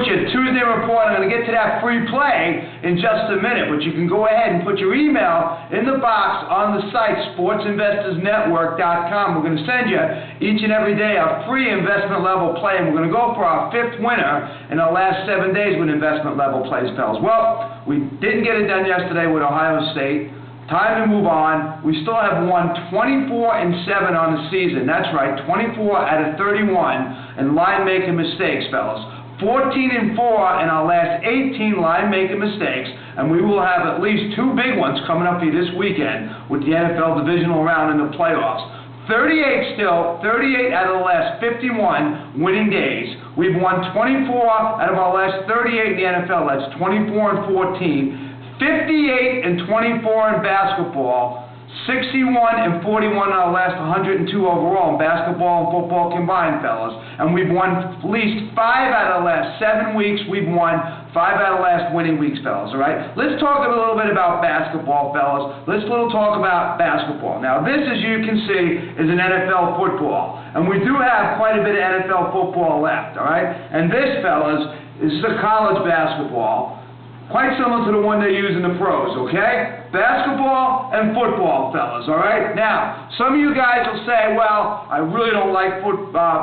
your Tuesday report. I'm going to get to that free play in just a minute, but you can go ahead and put your email in the box on the site, sportsinvestorsnetwork.com. We're going to send you each and every day a free investment level play, and we're going to go for our 5th winner in our last 7 days with investment level plays, fellas. Well, we didn't get it done yesterday with Ohio State. Time to move on. We still have won 24-7 on the season. That's right, 24 out of 31 in line-making mistakes, fellas. 14-4 in our last 18 line-making mistakes, and we will have at least 2 big ones coming up here this weekend with the NFL divisional round in the playoffs. 38 out of the last 51 winning days. We've won 24 out of our last 38 in the NFL. That's 24-14. 58-24 in basketball, 61-41 in our last 102 overall in basketball and football combined, fellas. And we've won at least 5 out of the last 7 weeks. We've won 5 out of the last winning weeks, fellas, all right? Let's talk a little bit about basketball, fellas. Let's talk about basketball. Now, this, as you can see, is an NFL football. And we do have quite a bit of NFL football left, all right? And this, fellas, is the college basketball. Quite similar to the one they use in the pros, okay? Basketball and football, fellas, all right? Now, some of you guys will say, well, I really don't like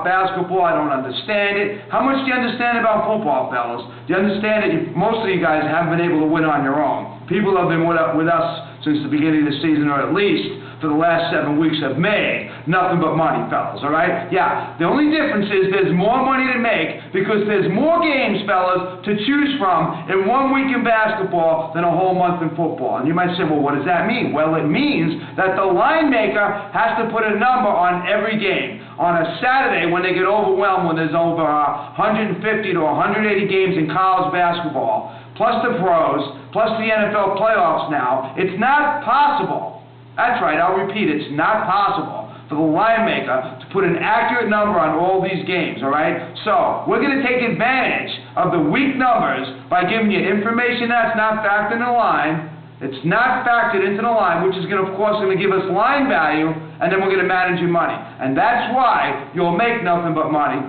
basketball. I don't understand it. How much do you understand about football, fellas? Do you understand that most of you guys haven't been able to win on your own? People have been with us since the beginning of the season, or at least for the last 7 weeks have made nothing but money, fellas, all right? Yeah, the only difference is there's more money to make because there's more games, fellas, to choose from in 1 week in basketball than a whole month in football. And you might say, well, what does that mean? Well, it means that the line maker has to put a number on every game. On a Saturday, when they get overwhelmed, when there's over 150 to 180 games in college basketball, plus the pros, plus the NFL playoffs now, it's not possible. That's right, I'll repeat, it's not possible for the line maker to put an accurate number on all these games, all right? So, we're going to take advantage of the weak numbers by giving you information that's not factored in the line. It's not factored into the line, which is going to, of course, give us line value, and then we're going to manage your money. And that's why you'll make nothing but money.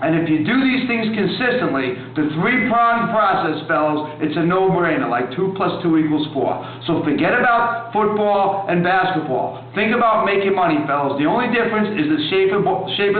And if you do these things consistently, the 3-pronged process, fellas, it's a no-brainer, like 2 + 2 = 4. So forget about football and basketball. Think about making money, fellas. The only difference is the shape of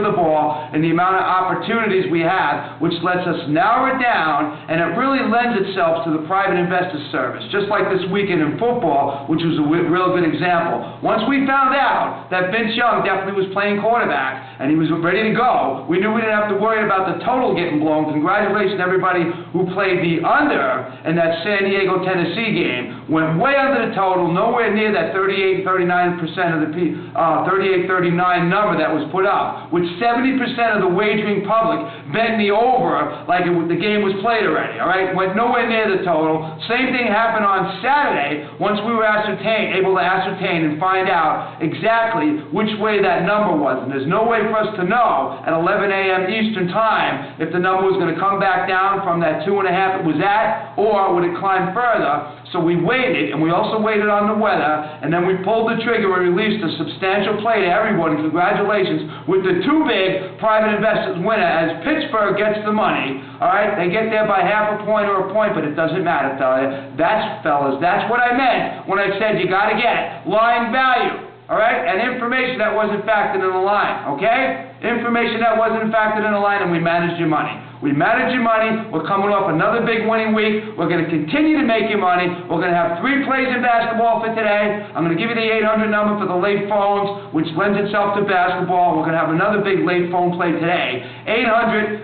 the ball and the amount of opportunities we have, which lets us narrow it down, and it really lends itself to the private investor service. Just like this weekend in football, which was a real good example. Once we found out that Vince Young definitely was playing quarterback, and he was ready to go, we knew we didn't have to worry about the total getting blown. Congratulations to everybody who played the under in that San Diego, Tennessee game. Went way under the total, nowhere near that 38-39% of the 38-39 number that was put up, with 70% of the wagering public betting the over like the game was played already, all right? Went nowhere near the total. Same thing happened on Saturday once we were able to ascertain and find out exactly which way that number was. And there's no way for us to know at 11 a.m. Eastern time if the number was going to come back down from that 2.5 it was at, or would it climb further. So we waited, and we also waited on the weather, and then we pulled the trigger and released a substantial play to everyone. Congratulations with the 2 big private investors winner, as Pittsburgh gets the money. All right, they get there by half a point or a point, but it doesn't matter, fellas. That's what I meant when I said you got to get line value. All right, and information that wasn't factored in the line, okay? Information that wasn't factored in the line, and we managed your money. We managed your money. We're coming off another big winning week. We're going to continue to make your money. We're going to have 3 plays in basketball for today. I'm going to give you the 800 number for the late phones, which lends itself to basketball. We're going to have another big late phone play today.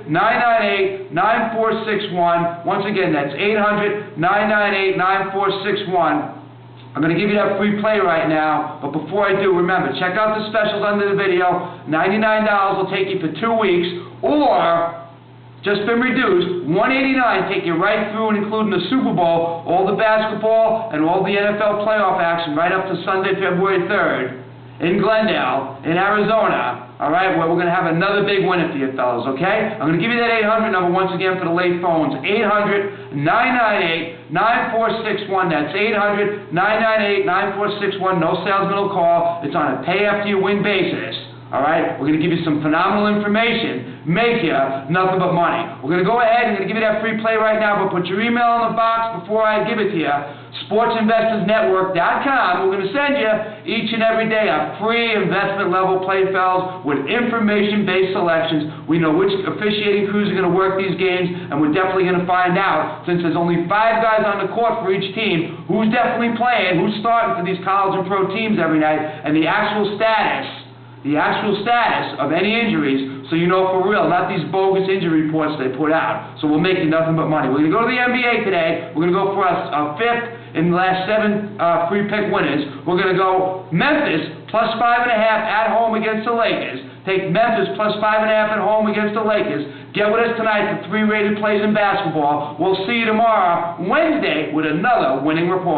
800-998-9461. Once again, that's 800-998-9461. I'm going to give you that free play right now, but before I do, remember, check out the specials under the video. $99 will take you for 2 weeks, or just been reduced, $189 take you right through and including the Super Bowl, all the basketball, and all the NFL playoff action right up to Sunday, February 3rd in Glendale, in Arizona. All right, well, we're going to have another big winner for you, fellas, okay? I'm going to give you that 800 number once again for the late phones. 800-998-9461. That's 800-998-9461. No salesman will call. It's on a pay-after-you-win basis. All right? We're going to give you some phenomenal information, make you nothing but money. We're going to go ahead and give you that free play right now, but put your email in the box before I give it to you. SportsInvestorsNetwork.com. We're going to send you each and every day a free investment level play files with information-based selections. We know which officiating crews are going to work these games, and we're definitely going to find out, since there's only 5 guys on the court for each team, who's definitely playing, who's starting for these college and pro teams every night, and the actual status of any injuries, so you know for real, not these bogus injury reports they put out. So we'll make you nothing but money. We're going to go to the NBA today. We're going to go for a 5th in the last 7 free pick winners. We're going to go Memphis plus 5.5 at home against the Lakers. Take Memphis plus 5.5 at home against the Lakers. Get with us tonight for 3 rated plays in basketball. We'll see you tomorrow, Wednesday, with another winning report.